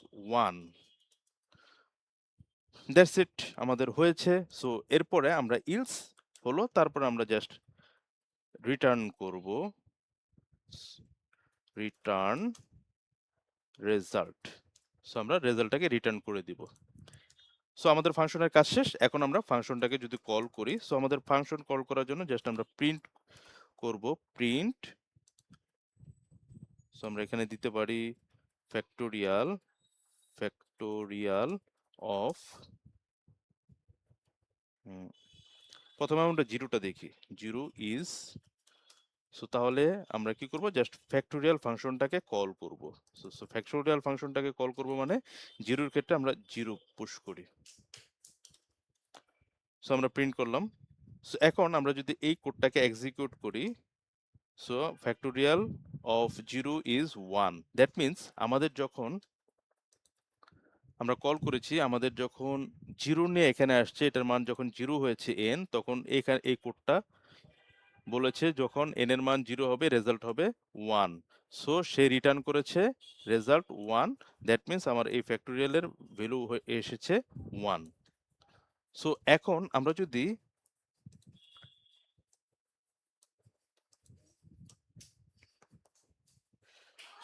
1। That's it, আমাদের হয়েছে। সো এরপরে আমরা ইলস হলো, তারপরে আমরা জাস্ট রিটার্ন করব রিটার্ন রেজাল্ট। সো আমরা রেজাল্টটাকে রিটার্ন করে দিব। সো আমাদের ফাংশনের কাজ শেষ। এখন আমরা ফাংশনটাকে যদি কল করি, সো আমাদের ফাংশন কল করার জন্য জাস্ট আমরা প্রিন্ট করব প্রিন্ট। সো আমরা এখানে দিতে পারি ফ্যাক্টোরিয়াল ফ্যাক্টোরিয়াল অফ, প্রথমে আমরা জিরোটা দেখি, জিরো ইজ। সো তাহলে আমরা কি করব? জাস্ট ফ্যাক্টোরিয়াল ফাংশনটাকে কল করব। সো ফ্যাক্টোরিয়াল ফাংশনটাকে কল করব মানে জিরোর ক্ষেত্রে আমরা জিরো পুশ করি। সো আমরা প্রিন্ট করলাম। সো এখন আমরা যদি এই কোডটাকে এক্সিকিউট করি, so factorial of zero is 1, that means আমাদের যখন আমরা কল করেছি, আমাদের যখন জিরো নিয়ে এখানে আসছে, এটার মান যখন জিরো হয়েছে n, তখন এখানে এই কোডটা বলেছে যখন n এর মান 0 হবে রেজাল্ট হবে 1। সো সে রিটার্ন করেছে রেজাল্ট 1, দ্যাট মিনস আমার এই ফ্যাক্টোরিয়ালের ভ্যালু এসেছে 1। সো এখন আমরা যদি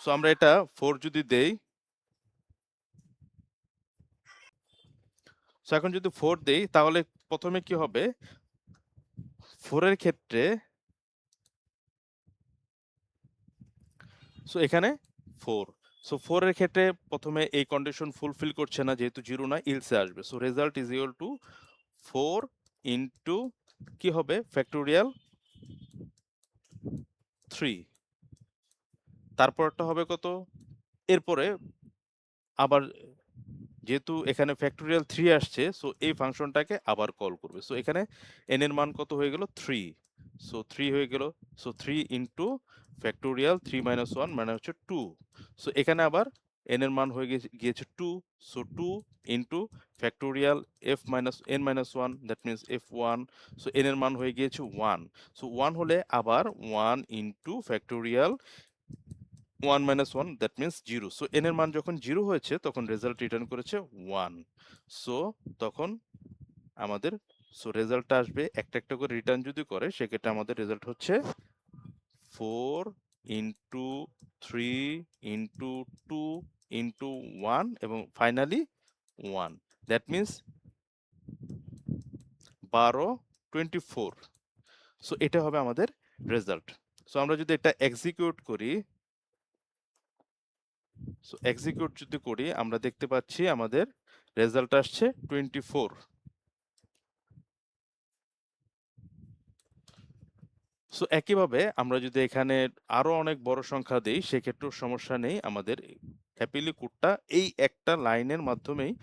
সো আমরা এটা 4 যদি দেই, সো এখন যদি 4 দেই তাহলে প্রথমে কি হবে? 4 এর ক্ষেত্রে সো এখানে 4। সো 4 এর ক্ষেত্রে প্রথমে এই কন্ডিশন ফুলফিল করছে না যেহেতু 0 না, ইলসে আসবে। So result is equal to 4 into কি হবে? ফ্যাক্টোরিয়াল 3। তারপরটা হবে কত? এরপরে আবার যেহেতু এখানে ফ্যাক্টোরিয়াল 3 আসছে, সো এই ফাংশনটাকে আবার কল করবে। সো এখানে n এর মান কত হয়ে গেল? 3। সো 3 হয়ে গেল। সো 3 ইনটু ফ্যাক্টোরিয়াল 3 মাইনাস 1 মানে হচ্ছে 2। সো এখানে আবার n এর মান হয়ে গিয়েছে 2। So 2 into factorial f minus n minus 1 that means f1। So n এর মান হয়ে গিয়েছে 1। সো 1 হলে আবার 1 into factorial 1 minus 1 that means 0. So n এর মান যখন 0 হয়েছে তখন রেজাল্ট রিটার্ন করেছে 1। সো তখন আমাদের রেজাল্টটা আসবে একটা, একটা করে রিটার্ন যদি করে সেক্ষেত্রে আমাদের রেজাল্ট হচ্ছে 4 ইনটু 3 ইনটু 2 ইনটু 1 এবং ফাইনালি 1। That means 12 24। সো এটা হবে আমাদের রেজাল্ট। সো আমরা যদি এটা এক্সিকিউট করি, সো এক্সিকিউট যদি করি আমরা দেখতে পাচ্ছি আমাদের রেজাল্ট আসছে 24। সো একইভাবে আমরা যদি এখানে আরো অনেক বড় সংখ্যা দেই সেক্ষেত্রেও সমস্যা নেই। আমাদের হ্যাপিলি কোডটা এই একটা লাইনের মাধ্যমেই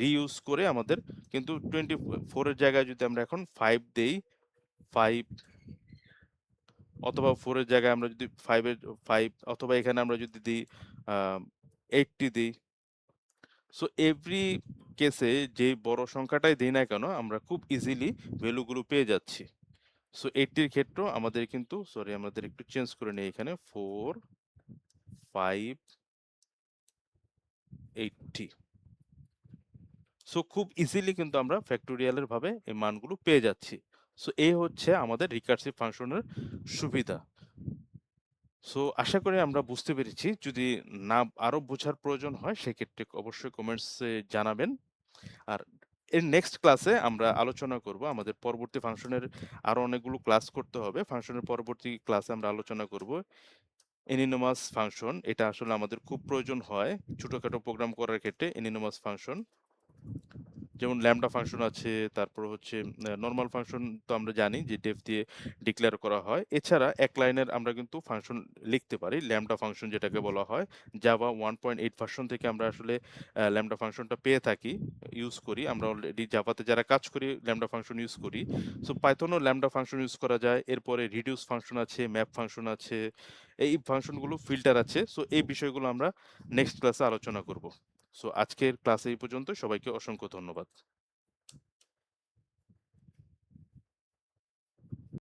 রিইউজ করে আমাদের কিন্তু 24 এর জায়গায় যদি আমরা এখন 5 দেই, 5 অথবা 4 এর জায়গায় আমরা যদি 5 এর 5 অথবা এখানে আমরা যদি দিই 80 দিই। সো এভরি কেসে যে বড় সংখ্যাটাই দেই না কেন আমরা খুব ইজিলি ভ্যালুগুলো পেয়ে যাচ্ছি। সো 80 এর ক্ষেত্রেও আমাদের কিন্তু সরি আমাদের একটু চেঞ্জ করে নেই এখানে 4 5 80। সো খুব ইজিলি কিন্তু আমরা ফ্যাক্টোরিয়ালের ভাবে এই মানগুলো পেয়ে যাচ্ছি। সো এই হচ্ছে আমাদের রিকার্সিভ ফাংশনের সুবিধা। সো আশা করি আমরা বুঝতে পেরেছি। যদি না আরো বোঝার প্রয়োজন হয় সেক্ষেত্রে অবশ্যই কমেন্টসে জানাবেন। আর এর নেক্সট ক্লাসে আমরা আলোচনা করব আমাদের পরবর্তী ফাংশনের আরো অনেকগুলো ক্লাস করতে হবে। ফাংশনের পরবর্তী ক্লাসে আমরা আলোচনা করব অ্যানোনিমাস ফাংশন। এটা আসলে আমাদের খুব প্রয়োজন হয় ছোটখাটো প্রোগ্রাম করার ক্ষেত্রে অ্যানোনিমাস ফাংশন। যেমন ল্যামডা ফাংশন আছে, তারপর হচ্ছে নরমাল ফাংশন তো আমরা জানি যে ডেফ দিয়ে ডিক্লেয়ার করা হয়। এছাড়া এক লাইনের আমরা কিন্তু ফাংশন লিখতে পারি। ল্যামডা ফাংশন যেটাকে বলা হয়। জাভা 1.8 ভার্সন থেকে আমরা আসলে ল্যামডা ফাংশনটা পেয়ে থাকি, ইউজ করি। আমরা অলরেডি জাভাতে যারা কাজ করি ল্যামডা ফাংশন ইউজ করি। সো পাইথনেও ল্যামডা ফাংশন ইউজ করা যায়। এরপরে রিডিউস ফাংশন আছে, ম্যাপ ফাংশন আছে। এই ফাংশনগুলো ফিল্টার আছে। সো এই বিষয়গুলো আমরা নেক্সট ক্লাসে আলোচনা করব। সো আজকের ক্লাসে এই পর্যন্ত। সবাইকে অসংখ্য ধন্যবাদ।